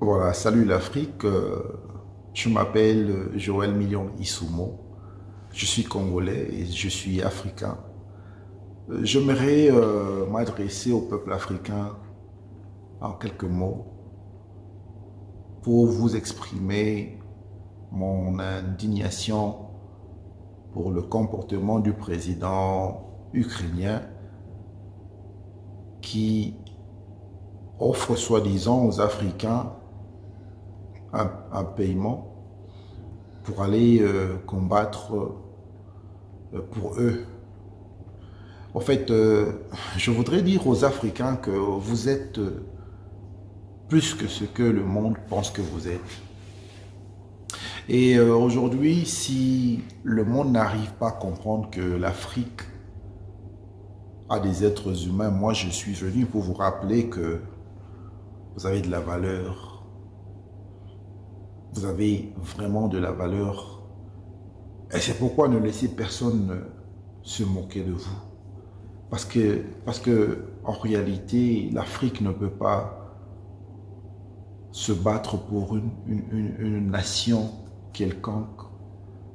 Voilà, salut l'Afrique. Je m'appelle Joël Million Issoumo. Je suis congolais et je suis africain. J'aimerais m'adresser au peuple africain en quelques mots pour vous exprimer mon indignation pour le comportement du président ukrainien qui offre soi-disant aux Africains un paiement pour aller combattre pour eux. En fait, je voudrais dire aux Africains que vous êtes plus que ce que le monde pense que vous êtes. Et aujourd'hui, si le monde n'arrive pas à comprendre que l'Afrique a des êtres humains, moi je suis venu pour vous rappeler que vous avez de la valeur. Vous avez vraiment de la valeur. Et c'est pourquoi ne laissez personne se moquer de vous. Parce que en réalité, l'Afrique ne peut pas se battre pour une nation quelconque,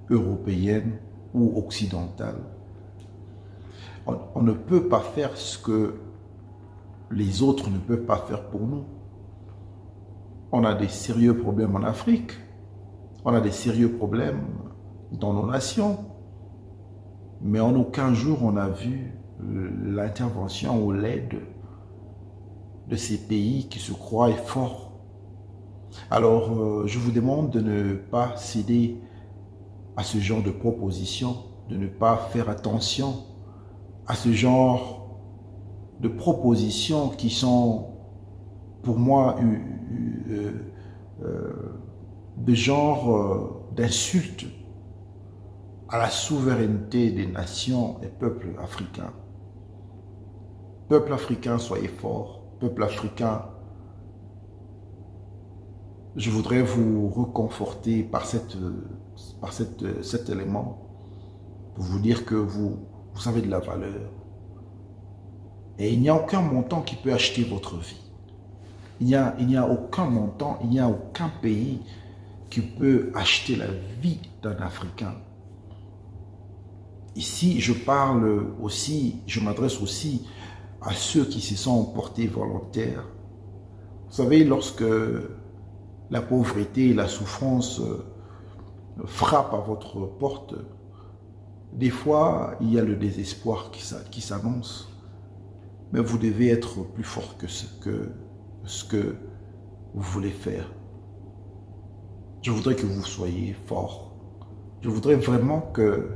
européenne ou occidentale. On ne peut pas faire ce que les autres ne peuvent pas faire pour nous. On a des sérieux problèmes en Afrique. On a des sérieux problèmes dans nos nations. Mais en aucun jour on a vu l'intervention ou l'aide de ces pays qui se croient forts. Alors, je vous demande de ne pas céder à ce genre de propositions, de ne pas faire attention à ce genre de propositions qui sont, pour moi, de genre d'insultes à la souveraineté des nations et peuples africains. Peuple africain, soyez forts. Peuple africain, je voudrais vous reconforter par cet élément pour vous dire que vous avez de la valeur. Et il n'y a aucun montant qui peut acheter votre vie. Il n'y a aucun montant, il n'y a aucun pays qui peut acheter la vie d'un Africain. Ici, je parle aussi, je m'adresse aussi à ceux qui se sont portés volontaires. Vous savez, lorsque la pauvreté et la souffrance frappent à votre porte, des fois, il y a le désespoir qui s'annonce. Mais vous devez être plus fort que ce que vous voulez faire. Je voudrais que vous soyez fort. Je voudrais vraiment que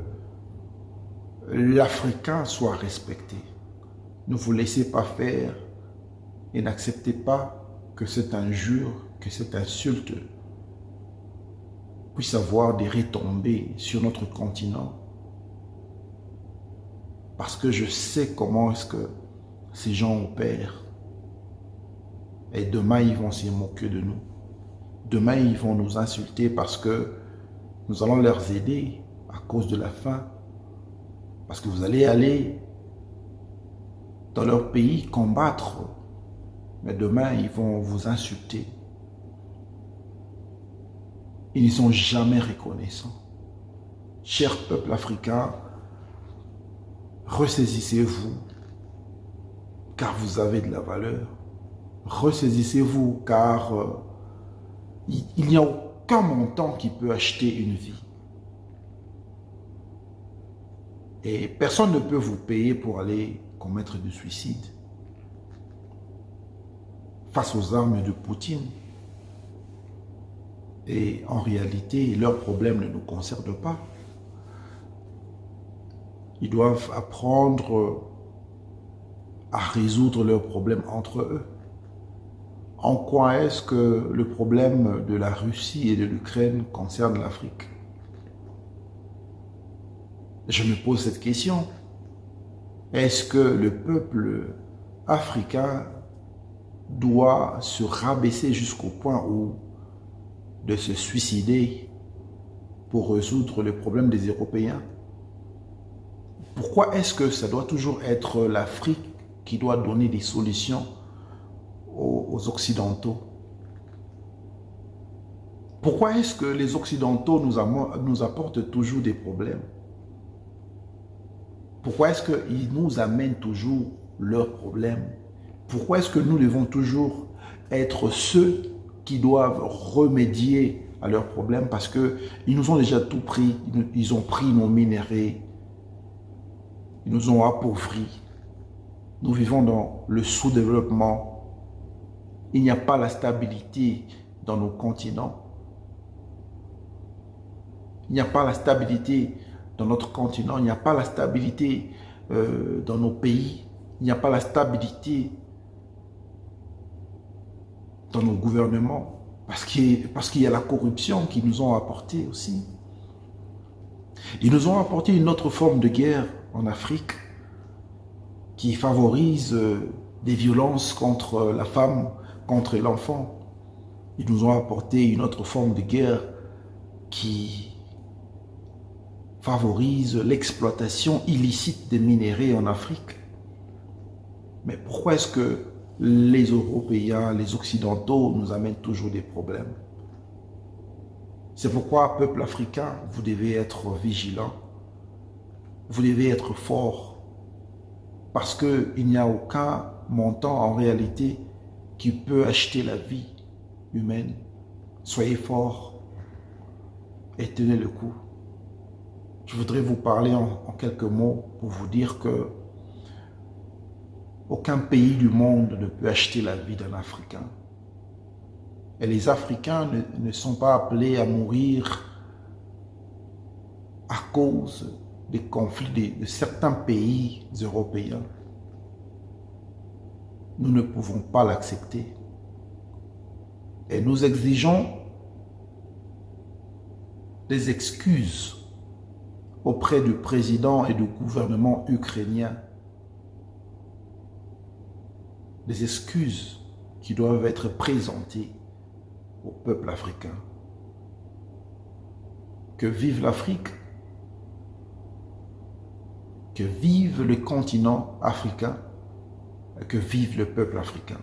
l'Africain soit respecté. Ne vous laissez pas faire et n'acceptez pas que cette injure, que cette insulte puisse avoir des retombées sur notre continent. Parce que je sais comment est-ce que ces gens opèrent. Et demain, ils vont se moquer de nous. Demain, ils vont nous insulter parce que nous allons leur aider à cause de la faim. Parce que vous allez aller dans leur pays combattre. Mais demain, ils vont vous insulter. Ils ne sont jamais reconnaissants. Cher peuple africain, ressaisissez-vous, car vous avez de la valeur. Ressaisissez-vous, car il n'y a aucun montant qui peut acheter une vie. Et personne ne peut vous payer pour aller commettre du suicide. Face aux armes de Poutine. Et en réalité, leurs problèmes ne nous concernent pas. Ils doivent apprendre à résoudre leurs problèmes entre eux. En quoi est-ce que le problème de la Russie et de l'Ukraine concerne l'Afrique? Je me pose cette question. Est-ce que le peuple africain doit se rabaisser jusqu'au point où de se suicider pour résoudre les problèmes des Européens? Pourquoi est-ce que ça doit toujours être l'Afrique qui doit donner des solutions aux Occidentaux? Pourquoi est-ce que les Occidentaux nous apportent toujours des problèmes? Pourquoi est-ce qu'ils nous amènent toujours leurs problèmes? Pourquoi est-ce que nous devons toujours être ceux qui doivent remédier à leurs problèmes? Parce qu'ils nous ont déjà tout pris. Ils ont pris nos minéraux. Ils nous ont appauvris. Nous vivons dans le sous-développement. Il n'y a pas la stabilité dans nos continents. Il n'y a pas la stabilité dans notre continent. Il n'y a pas la stabilité dans nos pays. Il n'y a pas la stabilité dans nos gouvernements. Parce qu'il y a la corruption qu'ils nous ont apporté aussi. Ils nous ont apporté une autre forme de guerre en Afrique qui favorise des violences contre la femme, contre l'enfant. Ils nous ont apporté une autre forme de guerre qui favorise l'exploitation illicite des minéraux en Afrique. Mais pourquoi est-ce que les Européens, les Occidentaux nous amènent toujours des problèmes? C'est pourquoi, peuple africain, vous devez être vigilant. Vous devez être fort. Parce qu'il n'y a aucun montant en réalité qui peut acheter la vie humaine. Soyez forts et tenez le coup. Je voudrais vous parler en quelques mots pour vous dire que aucun pays du monde ne peut acheter la vie d'un Africain. Et les Africains ne sont pas appelés à mourir à cause des conflits de certains pays européens. Nous ne pouvons pas l'accepter. Et nous exigeons des excuses auprès du président et du gouvernement ukrainien. Des excuses qui doivent être présentées au peuple africain. Que vive l'Afrique, que vive le continent africain, et que vive le peuple africain.